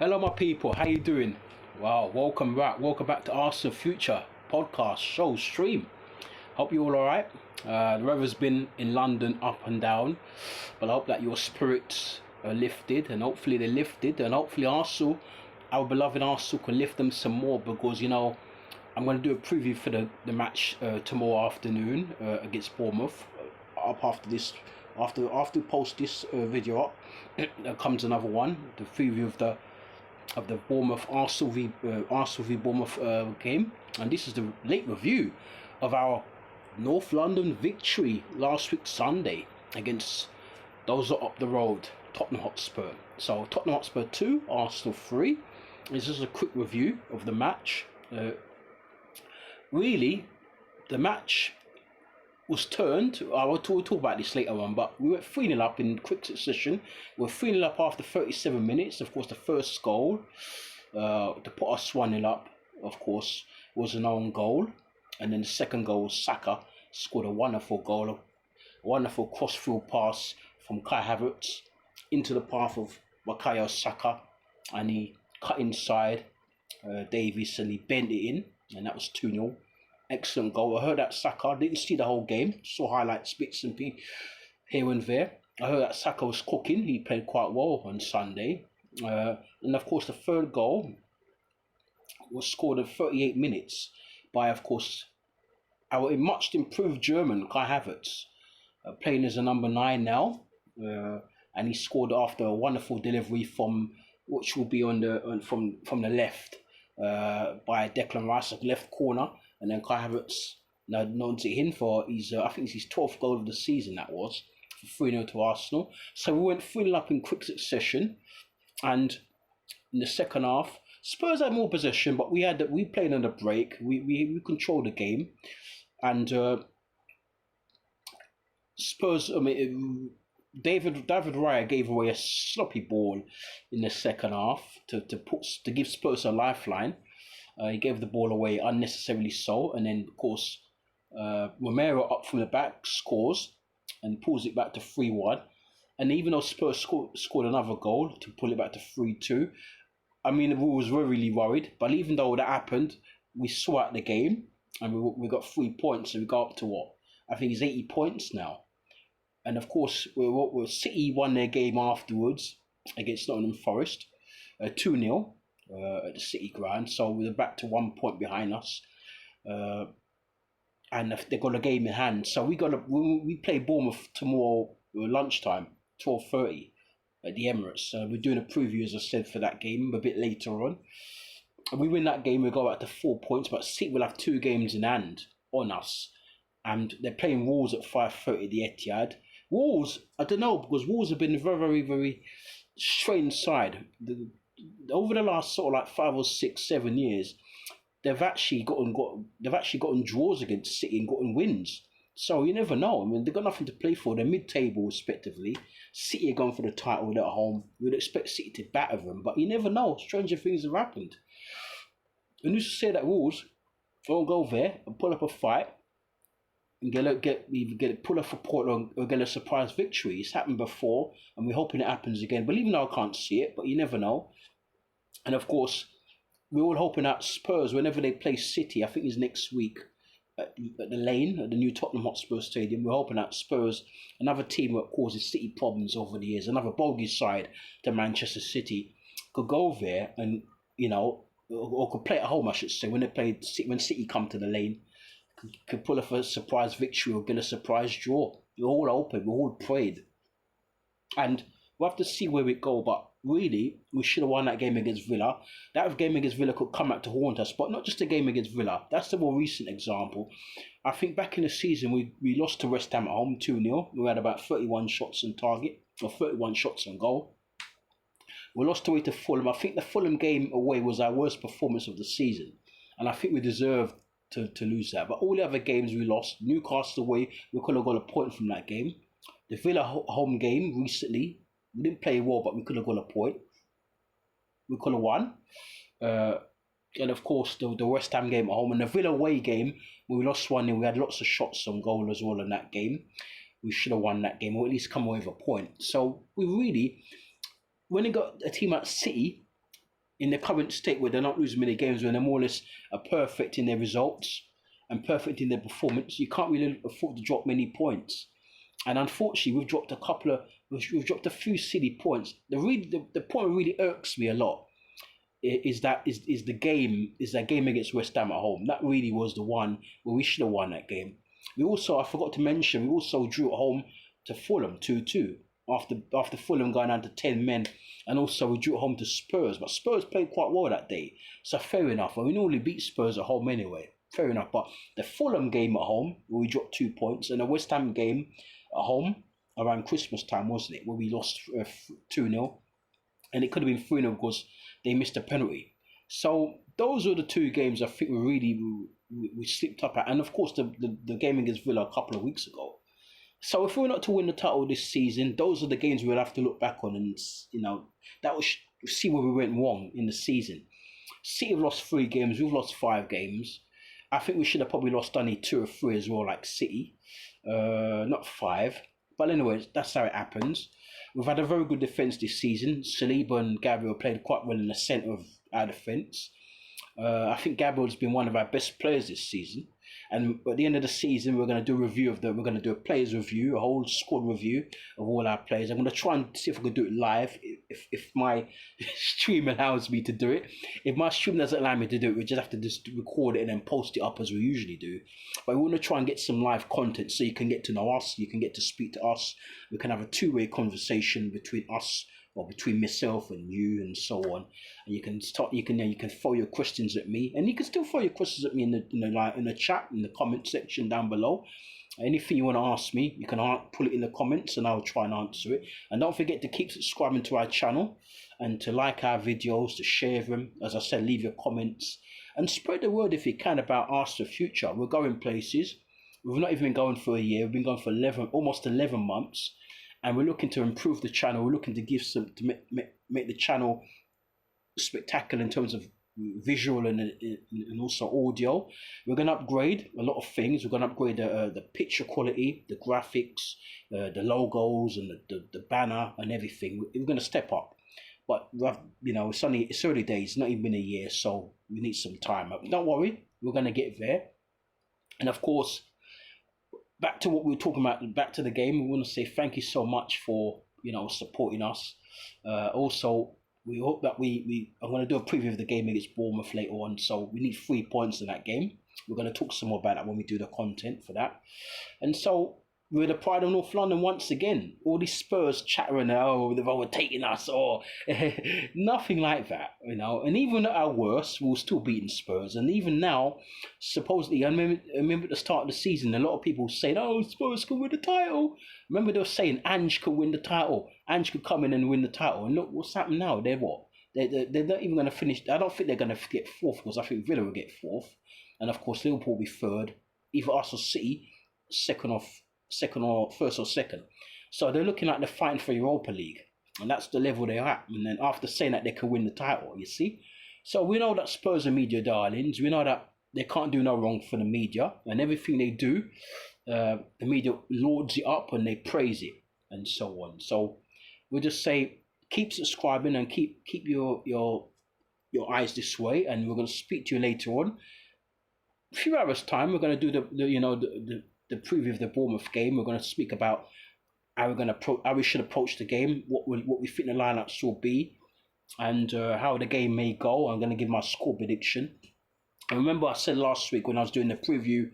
Hello my people, how you doing? Wow, welcome back to Arsenal Future podcast show stream. Hope you're all alright. The weather's been in London up and down, but I hope that your spirits are lifted, and hopefully they're lifted, and hopefully Arsenal, our beloved Arsenal, can lift them some more, because I'm going to do a preview for the match tomorrow afternoon against Bournemouth. Up after this, after we post this video up, there comes another one, the preview of the Bournemouth Arsenal v Bournemouth game, and this is the late review of our North London victory last week Sunday against those that are up the road, Tottenham Hotspur. So Tottenham Hotspur 2, Arsenal 3. This is a quick review of the match. Really, the match was turned. We'll talk about this later on, but we were 3-0 up in quick succession. We were 3-0 up after 37 minutes. Of course, the first goal to put us 1-0 up, of course, was an own goal. And then the second goal was Saka scored a wonderful goal, a wonderful cross-field pass from Kai Havertz into the path of Bukayo Saka, and he cut inside Davies and he bent it in, and that was 2-0. Excellent goal. I heard that Saka, didn't see the whole game, saw highlights, bits and pieces here and there. I heard that Saka was cooking. He played quite well on Sunday. And of course, the third goal was scored in 38 minutes by, of course, our much improved German, Kai Havertz, playing as a number 9 now. And he scored after a wonderful delivery which will be from the left by Declan Rice, left corner. And then Kai Havertz nods it in for I think it's his 12th goal of the season, that was, for 3-0 to Arsenal. So we went 3-0 up in quick succession. And in the second half, Spurs had more possession, but we played on the break. We controlled the game. And Spurs, David Raya gave away a sloppy ball in the second half to give Spurs a lifeline. He gave the ball away unnecessarily so, and then of course Romero up from the back scores and pulls it back to 3-1. And even though Spurs scored another goal to pull it back to 3-2, I mean, we was really worried. But even though that happened, we saw out the game, and we got 3 points, so we got up to what? I think it's 80 points now. And of course, City won their game afterwards against Nottingham Forest, 2-0. At the City ground, so we're back to 1 point behind us, and they've got a game in hand. So we play Bournemouth tomorrow lunchtime, 12:30 at the Emirates. We're doing a preview, as I said, for that game a bit later on. And we win that game, we go back to 4 points. But City will have 2 games in hand on us, and they're playing Wolves at 5:30 at the Etihad. Wolves, I don't know, because Wolves have been a very, very strange side. Over the last sort of like 5 or 6, 7 years, they've actually gotten draws against City and gotten wins. So you never know. I mean, they've got nothing to play for. They're mid-table respectively. City are going for the title at home. We'd expect City to batter them, but you never know. Stranger things have happened. And who's to say that Wolves won't go there and pull up a fight and pull off a point or get a surprise victory? It's happened before, and we're hoping it happens again. But even though I can't see it, but you never know. And of course, we're all hoping that Spurs, whenever they play City, I think it's next week at the Lane, at the new Tottenham Hotspur Stadium, we're hoping that Spurs, another team that causes City problems over the years, another bogey side to Manchester City, could go there and, or could play at home, I should say, when City come to the Lane, could pull off a surprise victory or get a surprise draw. We're all open, we're all prayed. And we'll have to see where we go, but really, we should have won that game against Villa. That game against Villa could come back to haunt us, but not just the game against Villa. That's the more recent example. I think back in the season, we lost to West Ham at home 2-0. We had about 31 shots on target, or 31 shots on goal. We lost away to Fulham. I think the Fulham game away was our worst performance of the season, and I think we deserved to lose that. But all the other games we lost. Newcastle away, we could have got a point from that game. The Villa home game recently, we didn't play well, but we could have got a point. We could have won. And of course, the West Ham game at home and the Villa away game, we lost 1-0. We had lots of shots on goal as well in that game. We should have won that game, or at least come away with a point. So we really, when they got a team at City, in the current state where they're not losing many games, when they're more or less are perfect in their results and perfect in their performance, you can't really afford to drop many points. And unfortunately, we've dropped a few silly points. The point that really irks me a lot is that game against West Ham at home. That really was the one where we should have won that game. I forgot to mention, we also drew at home to Fulham 2-2 after Fulham going down to 10 men, and also we drew at home to Spurs. But Spurs played quite well that day, so fair enough. And we normally beat Spurs at home anyway. Fair enough. But the Fulham game at home, where we dropped 2 points, and the West Ham game at home around Christmas time, wasn't it, where we lost 2-0, and it could have been 3-0 because they missed a penalty. So those were the two games I think we slipped up at, and of course the game against Villa a couple of weeks ago. So if we're not to win the title this season, those are the games we'll have to look back on, and that will see where we went wrong in the season. City have lost 3 games, we've lost 5 games. I think we should have probably lost only 2 or 3 as well, like City, not 5. But anyway, that's how it happens. We've had a very good defence this season. Saliba and Gabriel played quite well in the centre of our defence. I think Gabriel's been one of our best players this season. And at the end of the season, we're going to do we're going to do a players review, a whole squad review of all our players. I'm going to try and see if I can do it live, if my stream allows me to do it. If my stream doesn't allow me to do it, we just have to just record it and then post it up as we usually do. But we want to try and get some live content so you can get to know us, you can get to speak to us. We can have a two-way conversation between us, or between myself and you, and so on. And you can throw your questions at me, and you can still throw your questions at me in the chat, in the comment section down below. Anything you want to ask me, you can put it in the comments, and I'll try and answer it. And don't forget to keep subscribing to our channel, and to like our videos, to share them. As I said, leave your comments, and spread the word if you can about us, the future. We're going places. We've not even been going for a year. We've been going for almost 11 months. And we're looking to improve the channel. We're looking to make the channel spectacular in terms of visual and also audio. We're going to upgrade a lot of things. We're going to upgrade the picture quality, the graphics, the logos, and the banner and everything. We're going to step up. But it's early days. It's not even been a year, so we need some time. Don't worry, we're going to get there. And of course, back to what we were talking about, back to the game, we want to say thank you so much for supporting us. Also, we hope that I'm going to do a preview of the game against Bournemouth later on, so we need 3 points in that game. We're going to talk some more about that when we do the content for that. And so we're the pride of North London once again. All these Spurs chattering, they've overtaken us, or nothing like that, And even at our worst, we're still beating Spurs. And even now, supposedly, I remember at the start of the season, a lot of people saying, Spurs can win the title. Remember they were saying Ange could win the title. Ange could come in and win the title. And look what's happened now. They're what? They're not even going to finish. I don't think they're going to get 4th, because I think Villa will get 4th. And of course, Liverpool will be 3rd. Either us or City, first or second. So they're looking like they're fighting for Europa League, and that's the level they're at. And then after saying that they can win the title, you see. So we know that Spurs are media darlings. We know that they can't do no wrong for the media, and everything they do, the media lords it up and they praise it and so on. So we just say keep subscribing and keep your eyes this way, and we're going to speak to you later on. A few hours time, we're going to do the preview of the Bournemouth game. We're going to speak about how we should approach the game, what we think the lineups will be, and how the game may go. I'm going to give my score prediction. And remember, I said last week when I was doing the preview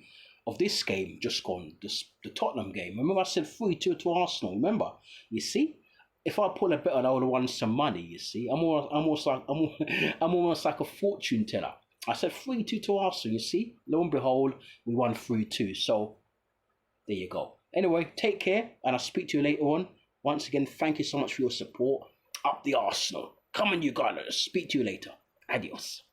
of this game just gone, the Tottenham game. Remember, I said 3-2 to Arsenal. Remember, you see, if I pull a bet on, I would have won some money. You see, I'm almost like a fortune teller. I said 3-2 to Arsenal. You see, lo and behold, we won 3-2. So there you go. Anyway, take care, and I'll speak to you later on. Once again, thank you so much for your support. Up the Arsenal. Come on, you guys. Speak to you later. Adios.